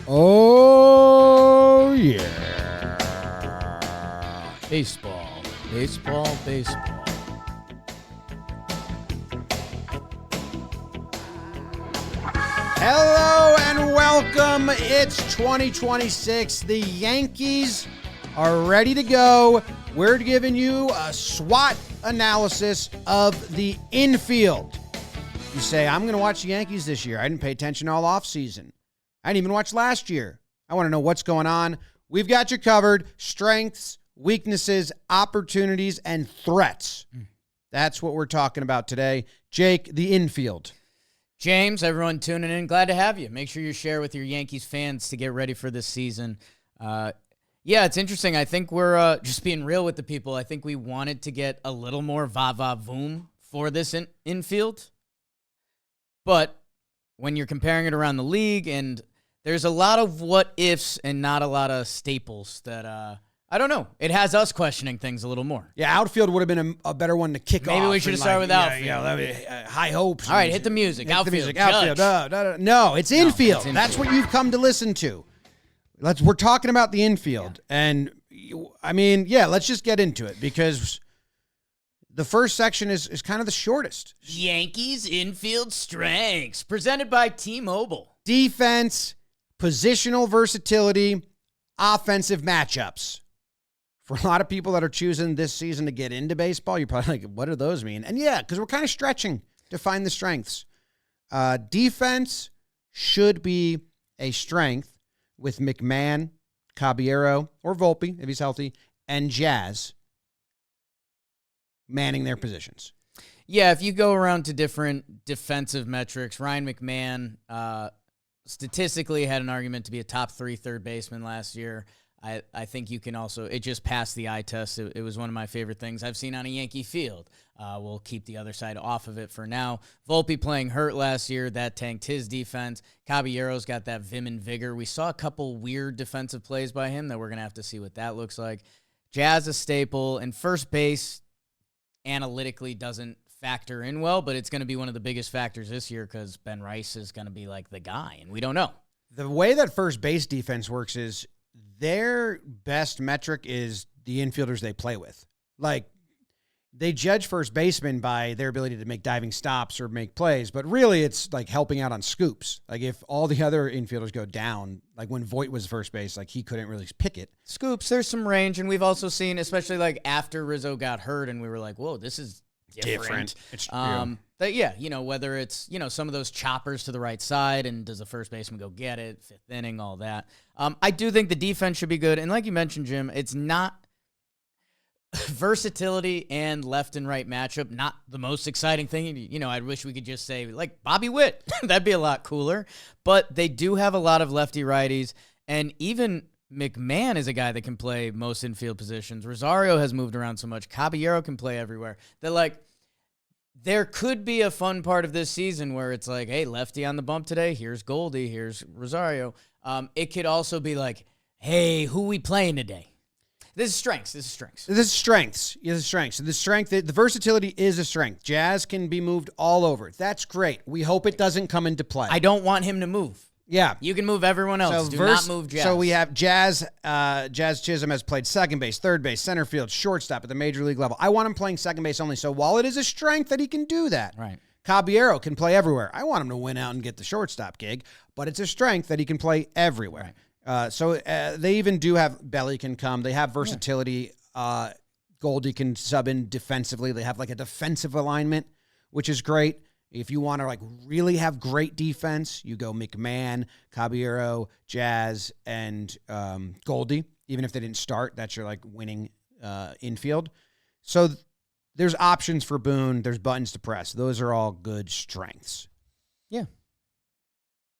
Oh, yeah. Baseball, baseball, baseball. Hello and welcome. It's 2026. The Yankees are ready to go. We're giving you a SWOT analysis of the infield. You say, I'm going to watch the Yankees this year. I didn't pay attention all offseason. I didn't even watch last year. I want to know what's going on. We've got you covered. Strengths, weaknesses, opportunities, and threats. That's what we're talking about today. Jake, the infield. James, everyone tuning in, glad to have you. Make sure you share with your Yankees fans to get ready for this season. Yeah, it's interesting. I think we're just being real with the people. I think we wanted to get a little more va-va-voom for this infield. But when you're comparing it around the league, and there's a lot of what-ifs and not a lot of staples that, I don't know. It has us questioning things a little more. Yeah, outfield would have been a better one to kick off. Maybe we should have started with outfield. Yeah, high hopes. All right, hit the music. Outfield. No, it's infield. It's infield. That's what you've come to listen to. We're talking about the infield. Yeah. And, let's just get into it because the first section is kind of the shortest. Yankees Infield Strengths, presented by T-Mobile. Defense, positional versatility, offensive matchups. For a lot of people that are choosing this season to get into baseball, you're probably like, what do those mean? And yeah, because we're kind of stretching to find the strengths. Defense should be a strength with McMahon, Caballero, or Volpe, if he's healthy, and Jazz manning their positions. Yeah, if you go around to different defensive metrics, Ryan McMahon statistically had an argument to be a top 3 third baseman last year. I think you can also, it just passed the eye test. It was one of my favorite things I've seen on a Yankee field. We'll keep the other side off of it for now. Volpe playing hurt last year, that tanked his defense. Caballero's got that vim and vigor. We saw a couple weird defensive plays by him that we're going to have to see what that looks like. Jazz a staple, and first base analytically doesn't factor in well, but it's going to be one of the biggest factors this year because Ben Rice is going to be like the guy, and we don't know. The way that first base defense works is their best metric is the infielders they play with. Like, they judge first basemen by their ability to make diving stops or make plays, but really it's like helping out on scoops. Like, if all the other infielders go down, like when Voit was first base, like he couldn't really pick it. Scoops, there's some range, and we've also seen, especially like after Rizzo got hurt, and we were like, whoa, this is different. It's but yeah, whether it's, some of those choppers to the right side, and does the first baseman go get it, fifth inning, all that. I do think the defense should be good. And like you mentioned, Jim, it's not versatility and left and right matchup, not the most exciting thing. I wish we could just say like Bobby Witt. That'd be a lot cooler. But they do have a lot of lefty righties, and even McMahon is a guy that can play most infield positions. Rosario has moved around so much. Caballero can play everywhere. There could be a fun part of this season where it's like, hey, lefty on the bump today. Here's Goldie. Here's Rosario. It could also be like, hey, who we playing today? This is strengths. Yeah, the versatility is a strength. Jazz can be moved all over. That's great. We hope it doesn't come into play. I don't want him to move. Yeah. You can move everyone else. Do not move Jazz. So we have Jazz. Jazz Chisholm has played second base, third base, center field, shortstop at the major league level. I want him playing second base only. So while it is a strength that he can do that, right. Caballero can play everywhere. I want him to win out and get the shortstop gig, but it's a strength that he can play everywhere. Right. So they even do have Belly can come. They have versatility. Yeah. Goldie can sub in defensively. They have like a defensive alignment, which is great. If you want to like really have great defense, you go McMahon, Caballero, Jazz, and Goldie. Even if they didn't start, that's your like winning infield. So there's options for Boone. There's buttons to press. Those are all good strengths. Yeah.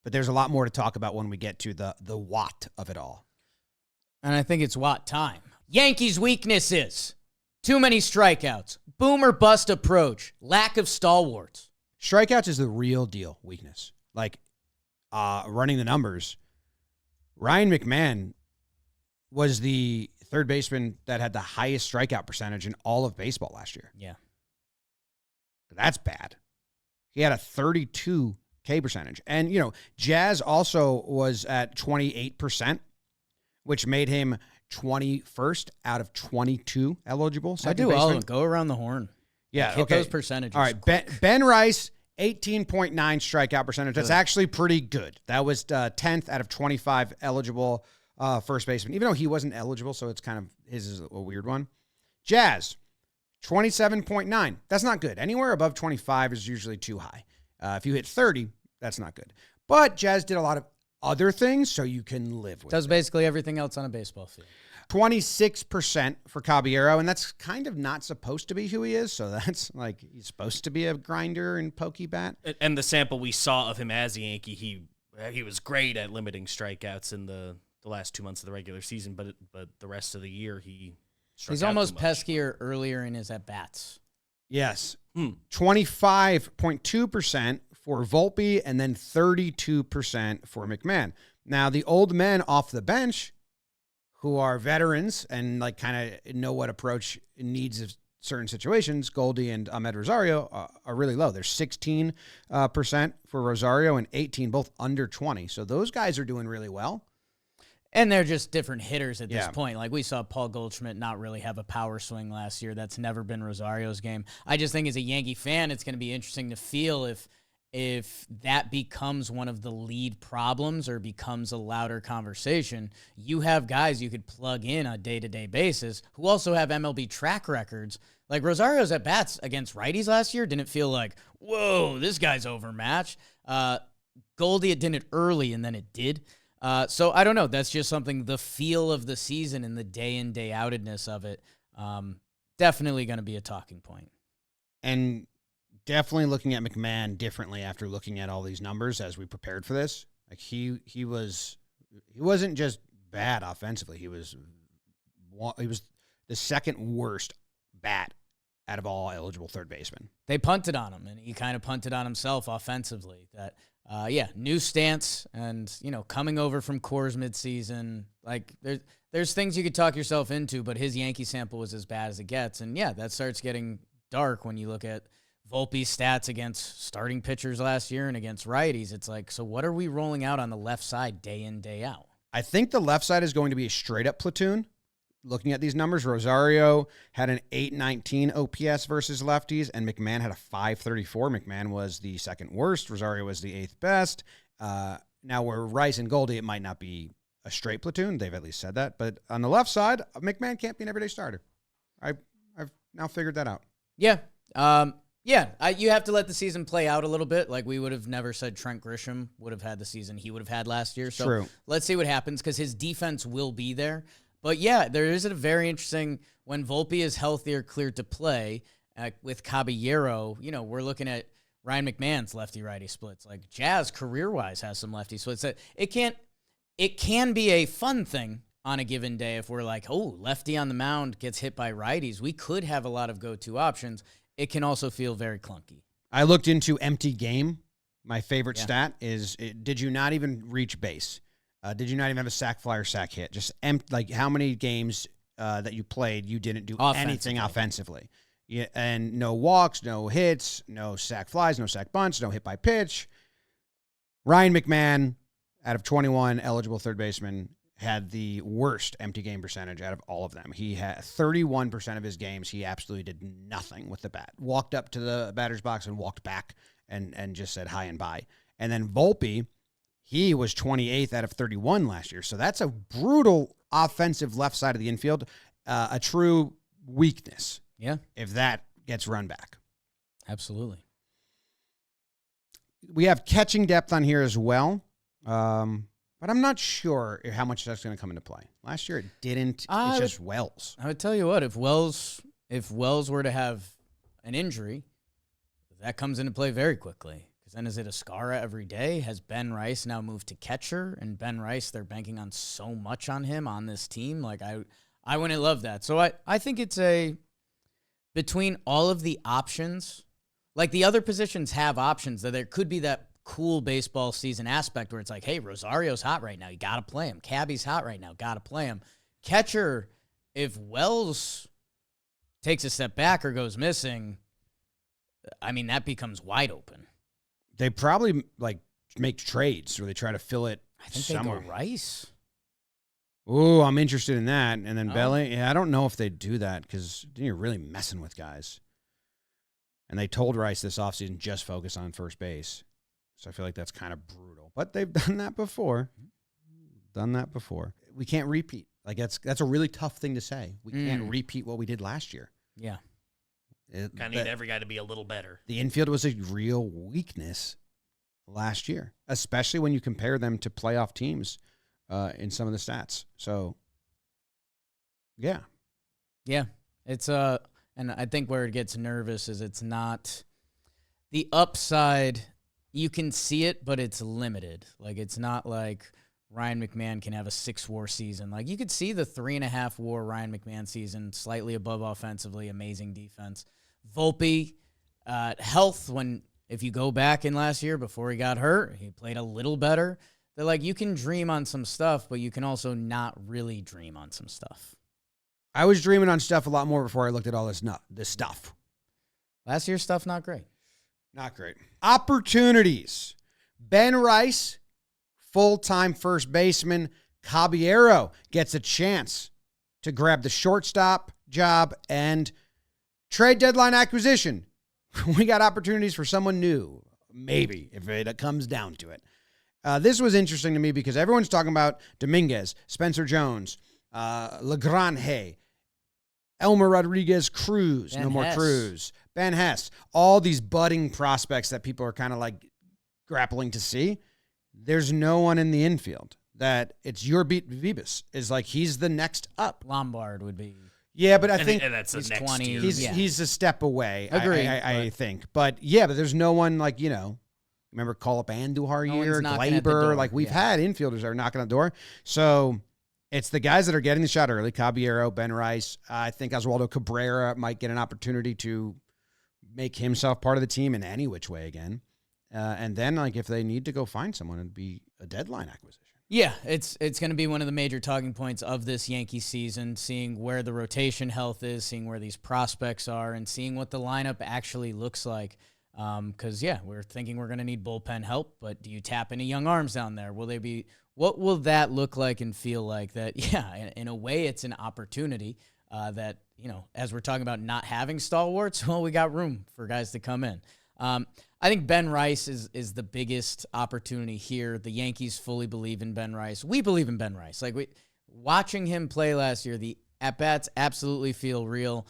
But there's a lot more to talk about when we get to the what of it all. And I think it's what time. Yankees' weaknesses. Too many strikeouts. Boom or bust approach. Lack of stalwarts. Strikeouts is the real deal weakness. Like, running the numbers, Ryan McMahon was the third baseman that had the highest strikeout percentage in all of baseball last year. Yeah. That's bad. He had a 32 K percentage. And, Jazz also was at 28%, which made him 21st out of 22 eligible second I do baseman. all of them. Go around the horn. Yeah, hit those percentages. All right, Ben Rice, 18.9 strikeout percentage. That's actually pretty good. That was 10th out of 25 eligible first baseman, even though he wasn't eligible, so it's kind of, his is a weird one. Jazz, 27.9. That's not good. Anywhere above 25 is usually too high. If you hit 30, that's not good. But Jazz did a lot of other things, so you can live with it. Does basically everything else on a baseball field. 26% for Caballero, and that's kind of not supposed to be who he is, so that's like he's supposed to be a grinder and pokey bat. And the sample we saw of him as a Yankee, he was great at limiting strikeouts in the last 2 months of the regular season, but the rest of the year he's almost peskier earlier in his at-bats. Yes. 25.2% for Volpe and then 32% for McMahon. Now, the old men off the bench who are veterans and like kind of know what approach needs of certain situations, Goldie and Ahmed Rosario are really low. They're 16% for Rosario and 18, both under 20. So those guys are doing really well. And they're just different hitters at this point. Like we saw Paul Goldschmidt not really have a power swing last year. That's never been Rosario's game. I just think as a Yankee fan, it's going to be interesting to feel if that becomes one of the lead problems or becomes a louder conversation. You have guys you could plug in on a day-to-day basis who also have MLB track records. Like Rosario's at-bats against righties last year didn't feel like, whoa, this guy's overmatched. Goldie, it didn't early, and then it did. So I don't know. That's just something, the feel of the season and the day in, day outedness of it, definitely going to be a talking point. And definitely looking at McMahon differently after looking at all these numbers as we prepared for this. Like he wasn't just bad offensively. He was the second worst bat out of all eligible third basemen. They punted on him, and he kind of punted on himself offensively. That new stance, and coming over from Coors midseason. Like there's things you could talk yourself into, but his Yankee sample was as bad as it gets, and that starts getting dark when you look at Volpe's stats against starting pitchers last year and against righties. It's like, so what are we rolling out on the left side day in, day out? I think the left side is going to be a straight up platoon. Looking at these numbers, Rosario had an 819 OPS versus lefties, and McMahon had a 534. McMahon was the second worst. Rosario was the eighth best. Now, where Rice and Goldie, it might not be a straight platoon. They've at least said that. But on the left side, McMahon can't be an everyday starter. I've now figured that out. Yeah. You have to let the season play out a little bit. Like we would have never said Trent Grisham would have had the season he would have had last year. So True. Let's see what happens because his defense will be there. But there is a very interesting, when Volpe is healthier, cleared to play with Caballero, we're looking at Ryan McMahon's lefty-righty splits. Like Jazz career-wise has some lefty splits. It can be a fun thing on a given day if we're like, oh, lefty on the mound gets hit by righties. We could have a lot of go-to options. It can also feel very clunky. I looked into empty game. My favorite stat is, did you not even reach base? Did you not even have a sac fly or sac hit? Just like how many games that you played, you didn't do anything offensively. Yeah, and no walks, no hits, no sac flies, no sac bunts, no hit by pitch. Ryan McMahon, out of 21 eligible third basemen, had the worst empty game percentage out of all of them. He had 31% of his games. He absolutely did nothing with the bat. Walked up to the batter's box and walked back and just said hi and bye. And then Volpe, he was 28th out of 31 last year. So that's a brutal offensive left side of the infield, a true weakness. Yeah. If that gets run back. Absolutely. We have catching depth on here as well. But I'm not sure how much that's going to come into play. Last year it didn't. It's just Wells. I would tell you what, if Wells were to have an injury, that comes into play very quickly. Because then is it Escara every day? Has Ben Rice now moved to catcher? And Ben Rice, they're banking on so much on him on this team. Like I wouldn't love that. So I think it's between all of the options, like the other positions have options, that there could be that cool baseball season aspect where it's like, hey, Rosario's hot right now. You got to play him. Cabby's hot right now. Got to play him. Catcher, if Wells takes a step back or goes missing, I mean, that becomes wide open. They probably like make trades or they try to fill it I think somewhere. they go Rice. Ooh, I'm interested in that. And then Oh. Belly, yeah, I don't know if they do that because then you're really messing with guys. And they told Rice this offseason just focus on first base. So I feel like that's kind of brutal. But they've done that before. We can't repeat. Like that's a really tough thing to say. We can't repeat what we did last year. Yeah. Kind of need every guy to be a little better. The infield was a real weakness last year, especially when you compare them to playoff teams in some of the stats. So, yeah. Yeah. It's and I think where it gets nervous is it's not the upside. You can see it, but it's limited. Like it's not like Ryan McMahon can have a 6-WAR season. Like you could see the 3.5 WAR Ryan McMahon season, slightly above offensively, amazing defense. Volpe, health, if you go back in last year before he got hurt, he played a little better. They're like, you can dream on some stuff, but you can also not really dream on some stuff. I was dreaming on stuff a lot more before I looked at all this stuff. Last year's stuff, not great. Not great. Opportunities. Ben Rice, full-time first baseman. Caballero gets a chance to grab the shortstop job and trade deadline acquisition. We got opportunities for someone new, maybe, if it comes down to it. This was interesting to me because everyone's talking about Dominguez, Spencer Jones, Legrand, Elmer Rodriguez, Cruz, no more Cruz, Ben Hess, all these budding prospects that people are kind of like grappling to see. There's no one in the infield that it's your beat. Vivas is like he's the next up. Lombard would be. Yeah, but I think that's the next 20. year. He's a step away. Agreed. I think, but there's no one like Remember call up Andujar year, Glaber. Like we've had infielders that are knocking on the door. So it's the guys that are getting the shot early. Caballero, Ben Rice. I think Oswaldo Cabrera might get an opportunity to make himself part of the team in any which way again. And then like if they need to go find someone, it'd be a deadline acquisition. Yeah, it's going to be one of the major talking points of this Yankee season, seeing where the rotation health is, seeing where these prospects are, and seeing what the lineup actually looks like. Because, we're thinking we're going to need bullpen help, but do you tap any young arms down there? What will that look like and feel like? That, in a way, it's an opportunity that, as we're talking about not having stalwarts, well, we got room for guys to come in. I think Ben Rice is the biggest opportunity here. The Yankees fully believe in Ben Rice. We believe in Ben Rice. Like watching him play last year, the at-bats absolutely feel real.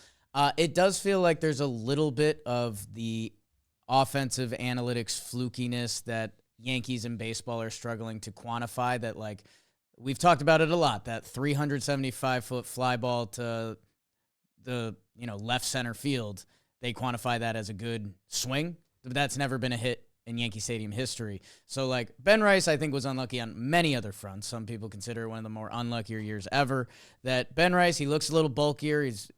It does feel like there's a little bit of the offensive analytics flukiness that Yankees in baseball are struggling to quantify. That like we've talked about it a lot. That 375-foot fly ball to the left center field, they quantify that as a good swing. But that's never been a hit in Yankee Stadium history. So, like, Ben Rice, I think, was unlucky on many other fronts. Some people consider it one of the more unluckier years ever. That Ben Rice, he looks a little bulkier. He's,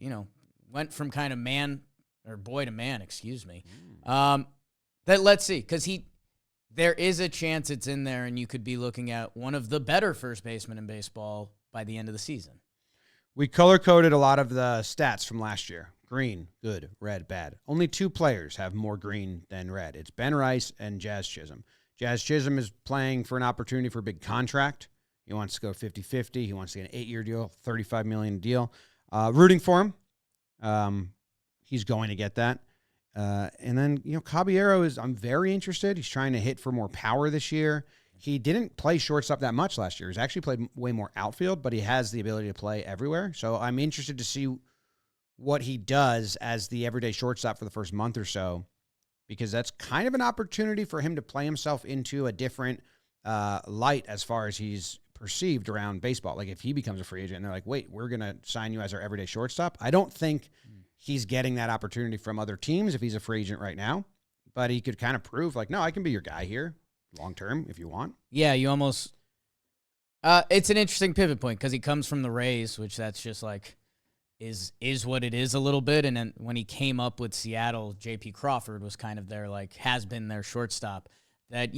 went from kind of boy to man, excuse me. That let's see, because there is a chance it's in there, and you could be looking at one of the better first basemen in baseball by the end of the season. We color-coded a lot of the stats from last year. Green, good. Red, bad. Only 2 players have more green than red. It's Ben Rice and Jazz Chisholm. Jazz Chisholm is playing for an opportunity for a big contract. He wants to go 50-50. He wants to get an 8-year deal, $35 million deal. Rooting for him. He's going to get that. And then, Caballero I'm very interested. He's trying to hit for more power this year. He didn't play shortstop that much last year. He's actually played way more outfield, but he has the ability to play everywhere. So I'm interested to see what he does as the everyday shortstop for the first month or so, because that's kind of an opportunity for him to play himself into a different light as far as he's perceived around baseball. Like if he becomes a free agent and they're like, wait, we're going to sign you as our everyday shortstop. I don't think he's getting that opportunity from other teams if he's a free agent right now, but he could kind of prove like, no, I can be your guy here long-term if you want. Yeah, you almost, it's an interesting pivot point because he comes from the Rays, which that's just like, is what it is a little bit. And then when he came up with Seattle, J.P. Crawford was kind of their, has been their shortstop. That,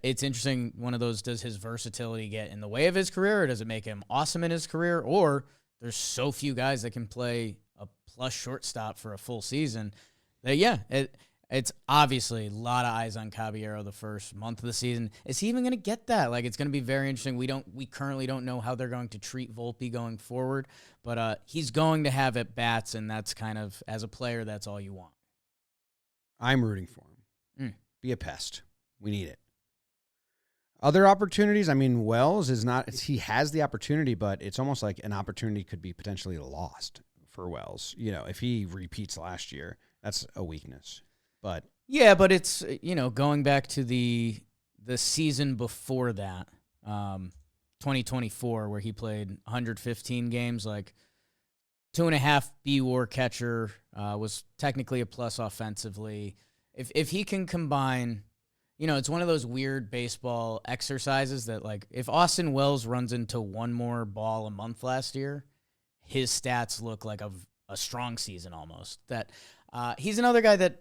it's interesting. One of those, does his versatility get in the way of his career, or does it make him awesome in his career? Or there's so few guys that can play a plus shortstop for a full season that, It's obviously a lot of eyes on Caballero the first month of the season. Is he even going to get that? Like, it's going to be very interesting. We currently don't know how they're going to treat Volpe going forward, but he's going to have at bats, and that's kind of, as a player, that's all you want. I'm rooting for him. Be a pest. We need it. Other opportunities, I mean, Wells is not, he has the opportunity, but it's almost like an opportunity could be potentially lost for Wells. You know, if he repeats last year, that's a weakness. But yeah, but it's, going back to the season before that, 2024, where he played 115 games, like 2.5 B-WAR catcher, was technically a plus offensively. If he can combine, it's one of those weird baseball exercises that, like, if Austin Wells runs into one more ball a month last year, his stats look like a strong season almost. That he's another guy that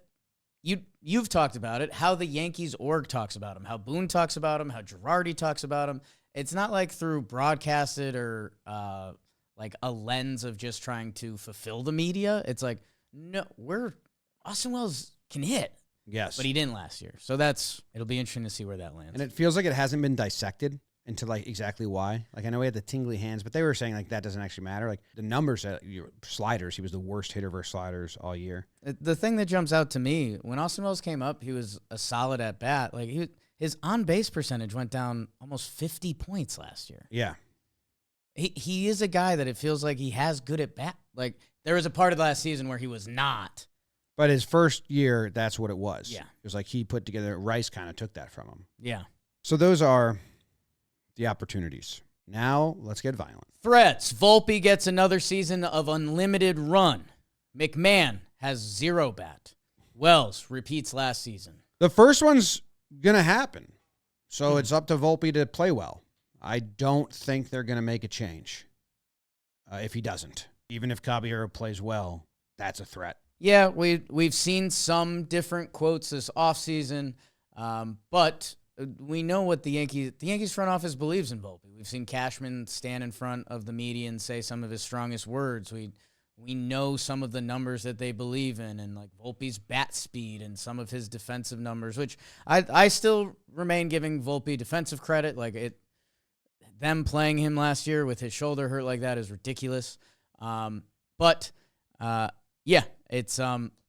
you've talked about it, how the Yankees org talks about him, how Boone talks about him, how Girardi talks about him. It's not like through broadcasted or like a lens of just trying to fulfill the media. It's like, no, Austin Wells can hit. yes. But he didn't last year. So it'll be interesting to see where that lands. And it feels like it hasn't been dissected into like exactly why. Like, I know he had the tingly hands, but they were saying like that doesn't actually matter. Like the numbers, sliders, he was the worst hitter versus sliders all year. The thing that jumps out to me, when Austin Wells came up, he was a solid at bat. Like his on-base percentage went down almost 50 points last year. Yeah. He is a guy that it feels like he has good at bat. Like, there was a part of last season where he was not. But his first year, that's what it was. Yeah. It was like he put together, Rice kind of took that from him. Yeah. So those are the opportunities. Now, let's get violent. Threats. Volpe gets another season of unlimited run. McMahon has 0 bat. Wells repeats last season. The first one's going to happen. So it's up to Volpe to play well. I don't think they're going to make a change if he doesn't. Even if Caballero plays well, that's a threat. Yeah, we've seen some different quotes this offseason, but we know what the Yankees front office believes in Volpe. We've seen Cashman stand in front of the media and say some of his strongest words. We know some of the numbers that they believe in, and like Volpe's bat speed and some of his defensive numbers, which I still remain giving Volpe defensive credit. Like them playing him last year with his shoulder hurt like that is ridiculous. But it's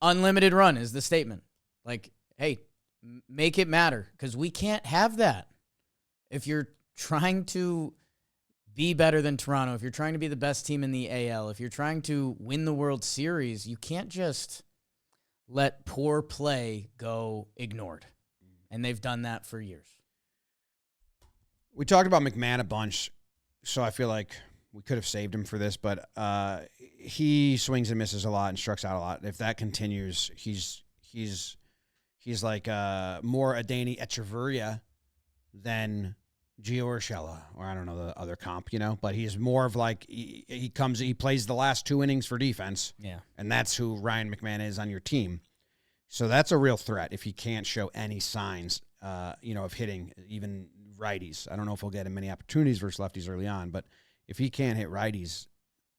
unlimited run is the statement. Like, hey, make it matter, because we can't have that. If you're trying to be better than Toronto, if you're trying to be the best team in the AL, if you're trying to win the World Series, you can't just let poor play go ignored. And they've done that for years. We talked about McMahon a bunch, so I feel like we could have saved him for this, but he swings and misses a lot and strikes out a lot. If that continues, he's like more Adeiny Echeverria than Gio Urshela, or I don't know the other comp, but he's more of like he plays the last 2 innings for defense. Yeah. And that's who Ryan McMahon is on your team. So that's a real threat if he can't show any signs, of hitting even righties. I don't know if he'll get many opportunities versus lefties early on, but if he can't hit righties,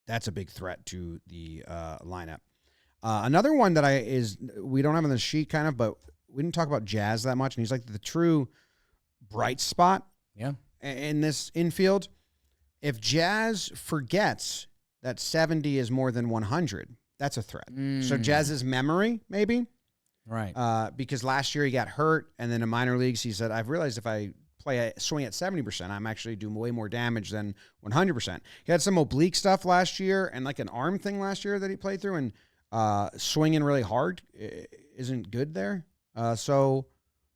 that's a big threat to the lineup. Another one that we don't have on the sheet kind of, but we didn't talk about Jazz that much, and he's like the true bright spot in this infield. If Jazz forgets that 70 is more than 100, that's a threat. So Jazz's memory, maybe. Right. Because last year he got hurt, and then in minor leagues he said, I've realized if I swing at 70%, I'm actually doing way more damage than 100%. He had some oblique stuff last year and like an arm thing last year that he played through, and swinging really hard isn't good there. So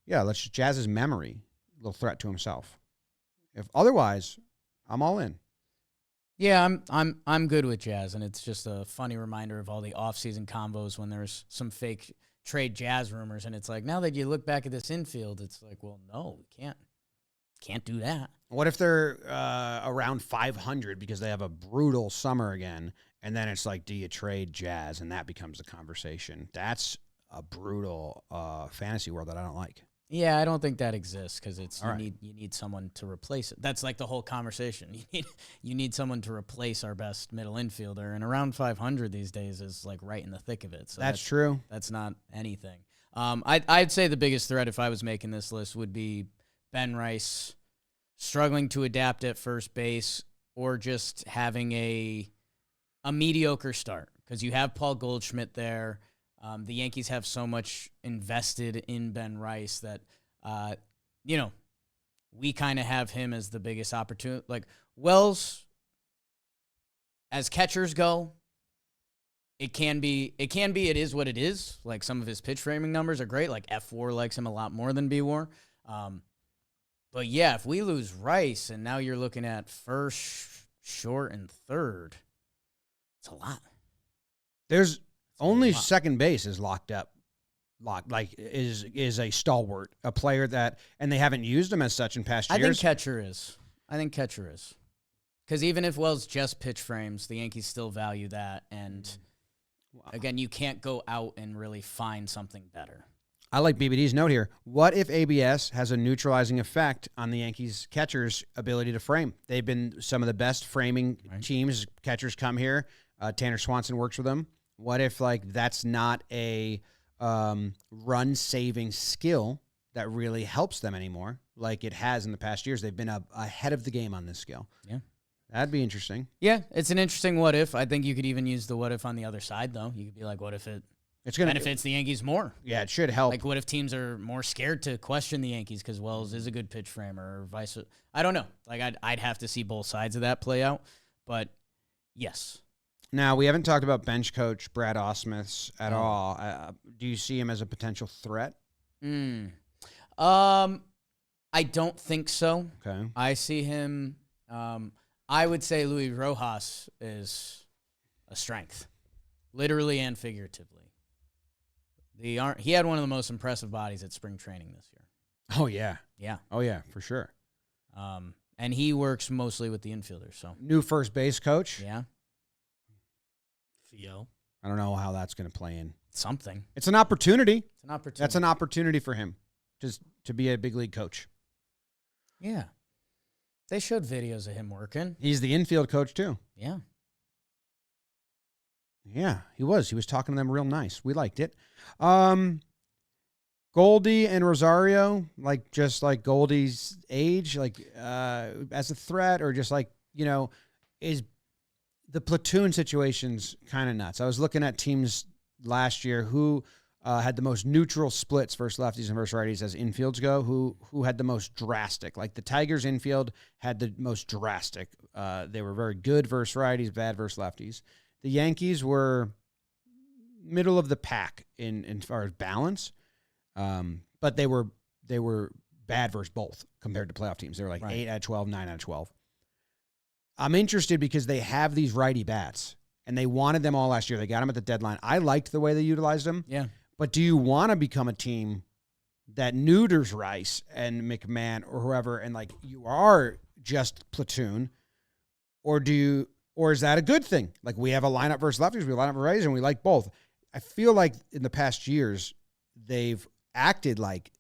let's just Jazz's memory, a little threat to himself. If otherwise, I'm all in. Yeah, I'm good with Jazz, and it's just a funny reminder of all the offseason combos when there's some fake trade Jazz rumors, and it's like, now that you look back at this infield, it's like, well, no, we can't do that. What if they're around 500 because they have a brutal summer again, and then it's like, do you trade Jazz? And that becomes the conversation. That's a brutal fantasy world that I don't like. Yeah, I don't think that exists, because you need someone to replace it. That's like the whole conversation. You need someone to replace our best middle infielder, and around 500 these days is like right in the thick of it. So that's true. That's not anything. I'd say the biggest threat if I was making this list would be Ben Rice struggling to adapt at first base or just having a mediocre start because you have Paul Goldschmidt there. The Yankees have so much invested in Ben Rice that, we kind of have him as the biggest opportunity. Like Wells, as catchers go, it is what it is. Like some of his pitch framing numbers are great. Like F4 likes him a lot more than B4. But yeah, if we lose Rice and now you're looking at first, short, and third, it's a lot. There's only second base is locked, is a stalwart, a player that, and they haven't used him as such in past years. I think catcher is. Because even if Wells just pitch frames, the Yankees still value that. And again, you can't go out and really find something better. I like BBD's note here. What if ABS has a neutralizing effect on the Yankees catchers' ability to frame? They've been some of the best framing teams. Catchers come here. Tanner Swanson works with them. What if that's not a run-saving skill that really helps them anymore, like it has in the past years? They've been ahead of the game on this skill. Yeah. That'd be interesting. Yeah, it's an interesting what if. I think you could even use the what if on the other side, though. You could be like, what if it benefits the Yankees more? Yeah, it should help. Like, what if teams are more scared to question the Yankees because Wells is a good pitch framer or vice versa? I don't know. Like, I'd have to see both sides of that play out. But, yes. Now, we haven't talked about bench coach Brad Ausmus at all. Do you see him as a potential threat? I don't think so. Okay. I see him. I would say Luis Rojas is a strength, literally and figuratively. He had one of the most impressive bodies at spring training this year. Oh, yeah. Yeah. Oh, yeah, for sure. And he works mostly with the infielders. So new first base coach. Yeah. Theo. I don't know how that's going to play in. Something. It's an opportunity. That's an opportunity for him just to be a big league coach. Yeah. They showed videos of him working. He's the infield coach, too. Yeah. Yeah, he was. He was talking to them real nice. We liked it. Goldie and Rosario, just like Goldie's age, as a threat, or just is the platoon situation's kind of nuts. I was looking at teams last year who had the most neutral splits versus lefties and versus righties as infields go, who had the most drastic. Like the Tigers infield had the most drastic. They were very good versus righties, bad versus lefties. The Yankees were middle of the pack in as far as balance, but they were bad versus both compared to playoff teams. They were 8 out of 12, 9 out of 12. I'm interested because they have these righty bats, and they wanted them all last year. They got them at the deadline. I liked the way they utilized them. Yeah. But do you want to become a team that neuters Rice and McMahon or whoever, and you are just platoon, or is that a good thing? Like we have a lineup versus lefties, we line up versus righties, and we like both. I feel like in the past years they've acted like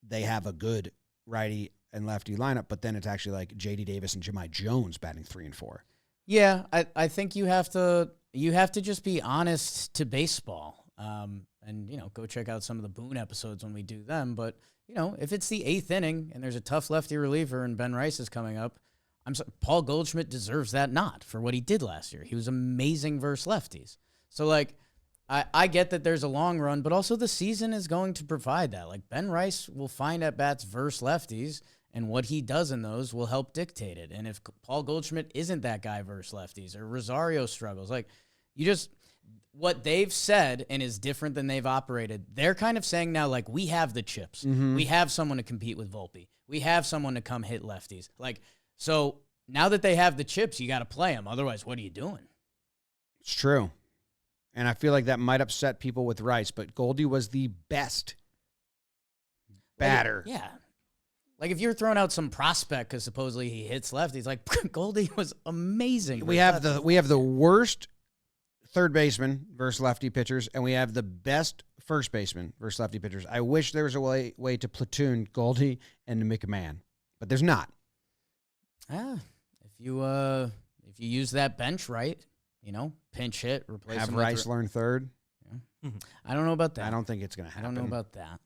they have a good righty and lefty lineup, but then it's actually like J.D. Davis and Jemai Jones batting 3 and 4. Yeah, I think you have to just be honest to baseball, and go check out some of the Boone episodes when we do them. But if it's the 8th inning and there's a tough lefty reliever and Ben Rice is coming up, Paul Goldschmidt deserves that nod for what he did last year. He was amazing versus lefties. So I get that there's a long run, but also the season is going to provide that. Like Ben Rice will find at bats versus lefties, and what he does in those will help dictate it. And if Paul Goldschmidt isn't that guy versus lefties, or Rosario struggles, what they've said and is different than they've operated, they're kind of saying now, we have the chips. Mm-hmm. We have someone to compete with Volpe. We have someone to come hit lefties. So now that they have the chips, you got to play them. Otherwise, what are you doing? It's true. And I feel like that might upset people with Rice, but Goldie was the best batter. Yeah. If you're throwing out some prospect because supposedly he hits lefties, Goldie was amazing. We have the worst third baseman versus lefty pitchers, and we have the best first baseman versus lefty pitchers. I wish there was a way to platoon Goldie and McMahon, but there's not. If you use that bench right, pinch hit, replace have him Rice learn third. Yeah. I don't know about that. I don't think it's going to I happen. don't know about that.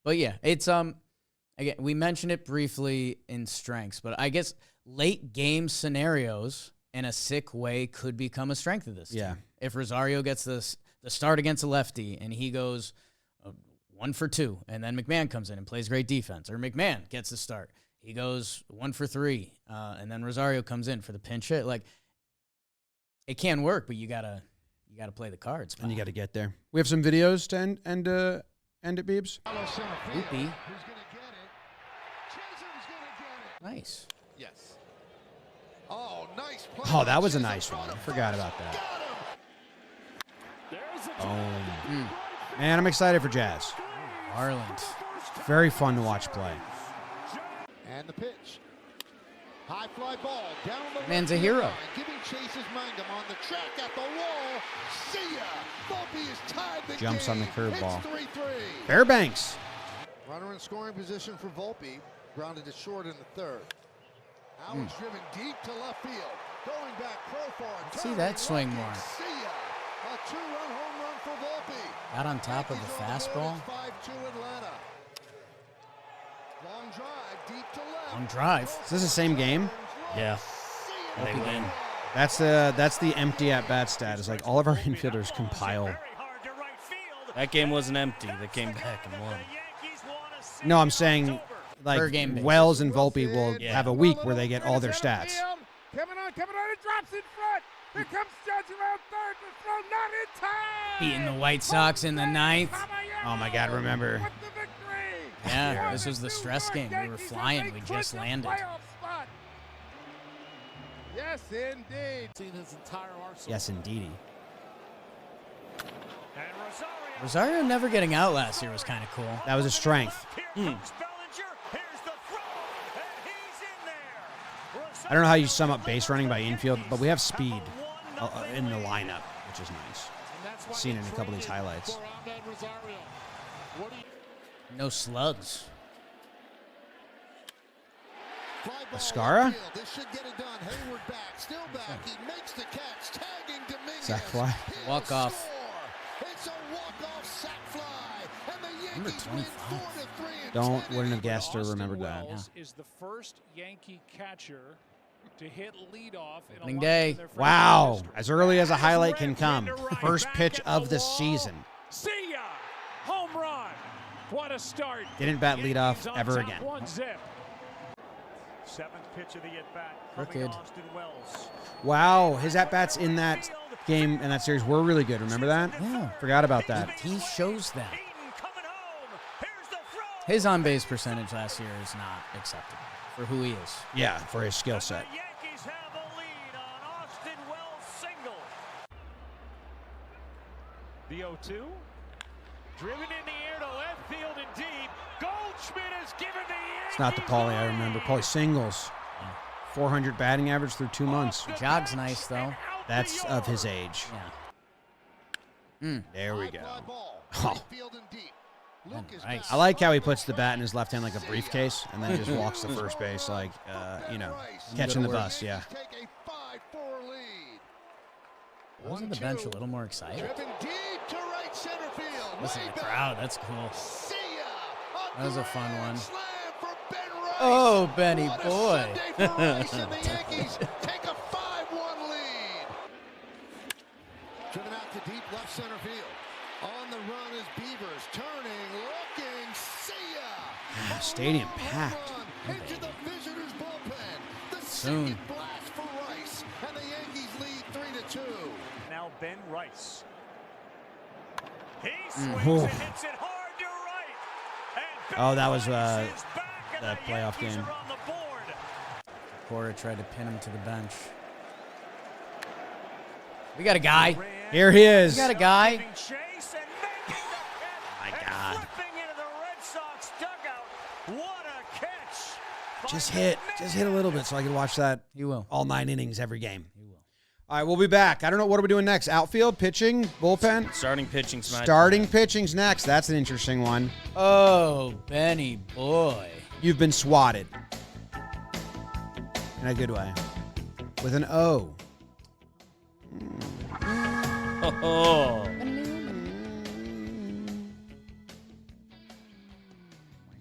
But yeah, it's again, we mentioned it briefly in strengths, but I guess late game scenarios in a sick way could become a strength of this team. Yeah. If Rosario gets the start against a lefty and he goes 1 for 2, and then McMahon comes in and plays great defense, or McMahon gets the start, he goes 1 for 3, and then Rosario comes in for the pinch hit. Like, it can work, but you gotta play the cards. And you got to get there. We have some videos to end it, Beebs. Loopy. Nice. Yes. Oh, nice play. Oh, that was a nice one. I forgot about that. Man, I'm excited for Jazz. Marlins. Very fun to watch play. And the pitch. High fly ball down the Man's a hero. line, giving Chase's Mangum on the track at the wall. See ya. Volpe is tied the Jumps game. on the curveball. It's 3-3. Fairbanks. Runner in scoring position for Volpe. Grounded it short in the third. Alex driven deep to left field. Going back profile. See that swing more. See ya. A 2-run home run for Volpe. Got on top of the fastball. 5-2 Atlanta. Long drive deep to left. On drive. Is this the same game? Yeah. And they win. That's the empty at bat stat. It's like all of our infielders compile. That game wasn't empty. They came back and won. No, I'm saying Per like game basis. Wells and Volpe will Yeah. have a week where they get all their stats. Coming on, it drops in front. Here comes Judge around third. The throw not in time. Beating the White Sox in the ninth. Oh my God, remember. With the victory. Yeah, this was the stress game. We were flying. We just landed. Yes, indeed. Seen his entire arsenal. Yes, indeedy. Rosario never getting out last year was kind of cool. That was a strength. I don't know how you sum up base running by infield, but we have speed in the lineup, which is nice. Seen it in a couple of these highlights. No slugs. Ascara? This should get it done. Hayward back, still back. He makes the catch, tagging Dominguez. Sack fly. Walk off. It's a walk-off sack fly, and the Number Yankees win 25. 4-3. Don't wouldn't have guessed or remembered that. Wells is the first Yankee catcher to hit leadoff in Opening a day. in their franchise Wow, history. as early as a highlight can come. First pitch of the season. See ya! Home run! What a start! Didn't bat leadoff On ever top, again. 1-0. Seventh pitch of the at-bat. Crooked. Austin Wells. Wow, his at-bats in that game, in that series, were really good. Remember that? Yeah. Forgot about that. He shows that. Hayden coming home. Here's the throw. His on-base percentage last year is not acceptable for who he is. Yeah, for his skill set. The Yankees have a lead on Austin Wells' single. The 0-2. Driven in the air to left field and deep. Goldschmidt has given the Yankees. It's not the Paulie I remember. Paulie singles. 400 batting average through 2 months. Jog's nice, though. That's of his age. Yeah. There we High go. fly ball, Oh. right field and deep. Luke is Nice. back. I like how he puts the bat in his left hand like a briefcase and then just walks to first base like, catching the bus. Yeah. Take a 5-4 lead. Wasn't the bench a little more excited? Driven deep to right center field. Listen Way to the back. crowd. That's cool. See ya. That was a fun grand one. slam for Ben Rice. Oh, Benny What a boy. Sunday for Rice, and the Yankees take a 5-1 lead. Driven out to deep left center field. On the run is Beavers, turning, looking, see ya. Stadium Home packed. run into the visitors' bullpen. The Soon. second blast for Rice, and the Yankees lead 3-2. Now Ben Rice. He Ooh. swings and hits it hard to right. And Ben Oh, that was, Rice is back, and that the playoff Yankees game. are on the board. Cora tried to pin him to the bench. We got a guy. Here he is. We got a guy. Giving chase and making the catch. My And God. flipping into the Red Sox dugout. What a catch. Just hit a little bit so I can watch that He will. all 9 innings every game. He will. All right, we'll be back. I don't know, what are we doing next? Outfield, pitching, bullpen? Starting pitching. Starting pitching's next. That's an interesting one. Oh, Benny boy. You've been swatted. In a good way. With an O. Oh.